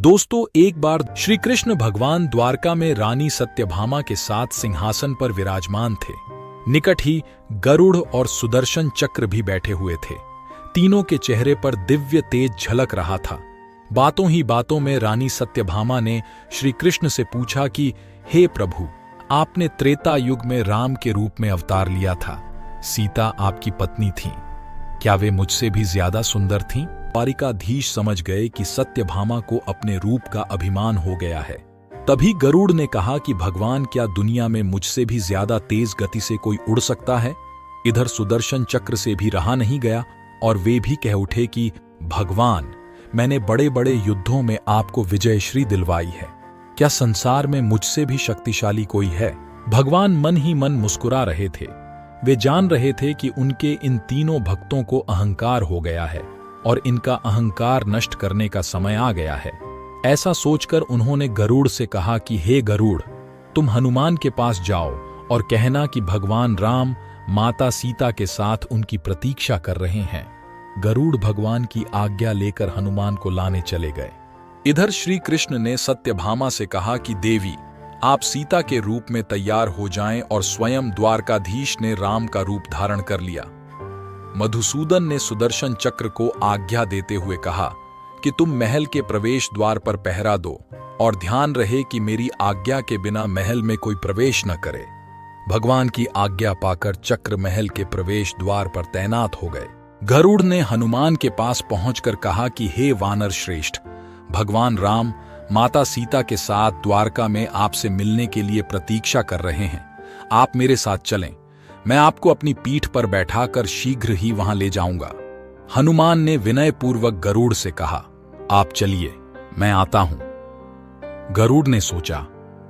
दोस्तों, एक बार श्री कृष्ण भगवान द्वारका में रानी सत्यभामा के साथ सिंहासन पर विराजमान थे। निकट ही गरुड़ और सुदर्शन चक्र भी बैठे हुए थे। तीनों के चेहरे पर दिव्य तेज झलक रहा था। बातों ही बातों में रानी सत्यभामा ने श्री कृष्ण से पूछा कि हे प्रभु, आपने त्रेता युग में राम के रूप में अवतार लिया था। सीता आपकी पत्नी थी, क्या वे मुझसे भी ज्यादा सुंदर थीं? द्वारिकाधीश समझ गए कि सत्यभामा को अपने रूप का अभिमान हो गया है। तभी गरुड़ ने कहा कि भगवान, क्या दुनिया में मुझसे भी ज्यादा तेज गति से कोई उड़ सकता है? इधर सुदर्शन चक्र से भी रहा नहीं गया और वे भी कह उठे कि भगवान, मैंने बड़े बड़े युद्धों में आपको विजयश्री दिलवाई है, क्या संसार में मुझसे भी शक्तिशाली कोई है? भगवान मन ही मन मुस्कुरा रहे थे। वे जान रहे थे कि उनके इन तीनों भक्तों को अहंकार हो गया है और इनका अहंकार नष्ट करने का समय आ गया है। ऐसा सोचकर उन्होंने गरुड़ से कहा कि हे गरुड़, तुम हनुमान के पास जाओ और कहना कि भगवान राम माता सीता के साथ उनकी प्रतीक्षा कर रहे हैं। गरुड़ भगवान की आज्ञा लेकर हनुमान को लाने चले गए। इधर श्री कृष्ण ने सत्यभामा से कहा कि देवी, आप सीता के रूप में तैयार हो जाएं, और स्वयं द्वारकाधीश ने राम का रूप धारण कर लिया। मधुसूदन ने सुदर्शन चक्र को आज्ञा देते हुए कहा कि तुम महल के प्रवेश द्वार पर पहरा दो और ध्यान रहे कि मेरी आज्ञा के बिना महल में कोई प्रवेश न करे। भगवान की आज्ञा पाकर चक्र महल के प्रवेश द्वार पर तैनात हो गए। गरुड़ ने हनुमान के पास पहुंचकर कहा कि हे वानर श्रेष्ठ, भगवान राम माता सीता के साथ द्वारका में आपसे मिलने के लिए प्रतीक्षा कर रहे हैं। आप मेरे साथ चलें, मैं आपको अपनी पीठ पर बैठाकर शीघ्र ही वहां ले जाऊंगा। हनुमान ने विनयपूर्वक गरुड़ से कहा, आप चलिए, मैं आता हूं। गरुड़ ने सोचा,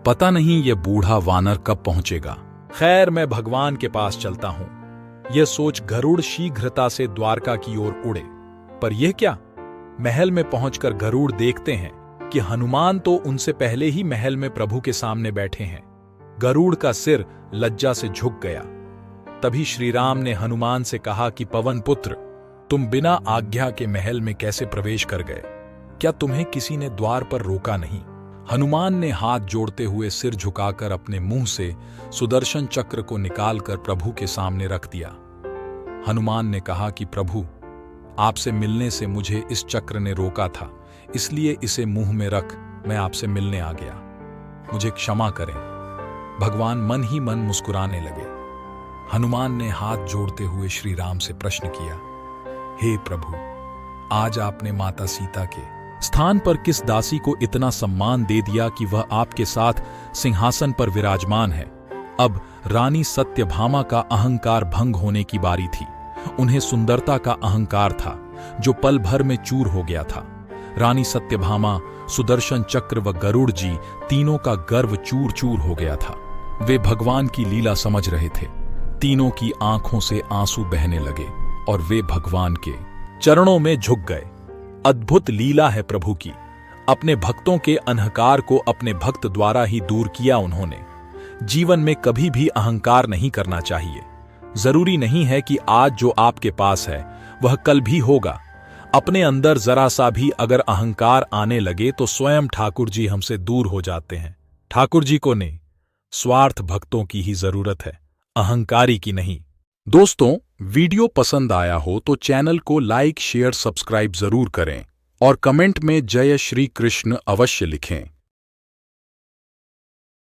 पता नहीं यह बूढ़ा वानर कब पहुंचेगा। खैर, मैं भगवान के पास चलता हूं। यह सोच गरुड़ शीघ्रता से द्वारका की ओर उड़े। पर यह क्या, महल में पहुंचकर गरुड़ देखते हैं कि हनुमान तो उनसे पहले ही महल में प्रभु के सामने बैठे हैं। गरुड़ का सिर लज्जा से झुक गया। तभी श्री राम ने हनुमान से कहा कि पवन पुत्र, तुम बिना आज्ञा के महल में कैसे प्रवेश कर गए? क्या तुम्हें किसी ने द्वार पर रोका नहीं? हनुमान ने हाथ जोड़ते हुए सिर झुकाकर अपने मुंह से सुदर्शन चक्र को निकालकर प्रभु के सामने रख दिया। हनुमान ने कहा कि प्रभु, आपसे मिलने से मुझे इस चक्र ने रोका था, इसलिए इसे मुंह में रख मैं आपसे मिलने आ गया। मुझे क्षमा करें। भगवान मन ही मन मुस्कुराने लगे। हनुमान ने हाथ जोड़ते हुए श्री राम से प्रश्न किया, हे प्रभु, आज आपने माता सीता के स्थान पर किस दासी को इतना सम्मान दे दिया कि वह आपके साथ सिंहासन पर विराजमान है? अब रानी सत्यभामा का अहंकार भंग होने की बारी थी। उन्हें सुंदरता का अहंकार था जो पल भर में चूर हो गया था। रानी सत्यभामा, सुदर्शन चक्र व गरुड़ जी तीनों का गर्व चूर चूर हो गया था। वे भगवान की लीला समझ रहे थे। तीनों की आंखों से आंसू बहने लगे और वे भगवान के चरणों में झुक गए। अद्भुत लीला है प्रभु की। अपने भक्तों के अहंकार को अपने भक्त द्वारा ही दूर किया उन्होंने। जीवन में कभी भी अहंकार नहीं करना चाहिए। जरूरी नहीं है कि आज जो आपके पास है वह कल भी होगा। अपने अंदर जरा सा भी अगर अहंकार आने लगे तो स्वयं ठाकुर जी हमसे दूर हो जाते हैं। ठाकुर जी को नहीं, स्वार्थ भक्तों की ही जरूरत है, अहंकारी की नहीं। दोस्तों, वीडियो पसंद आया हो तो चैनल को लाइक, शेयर, सब्सक्राइब जरूर करें और कमेंट में जय श्री कृष्ण अवश्य लिखें।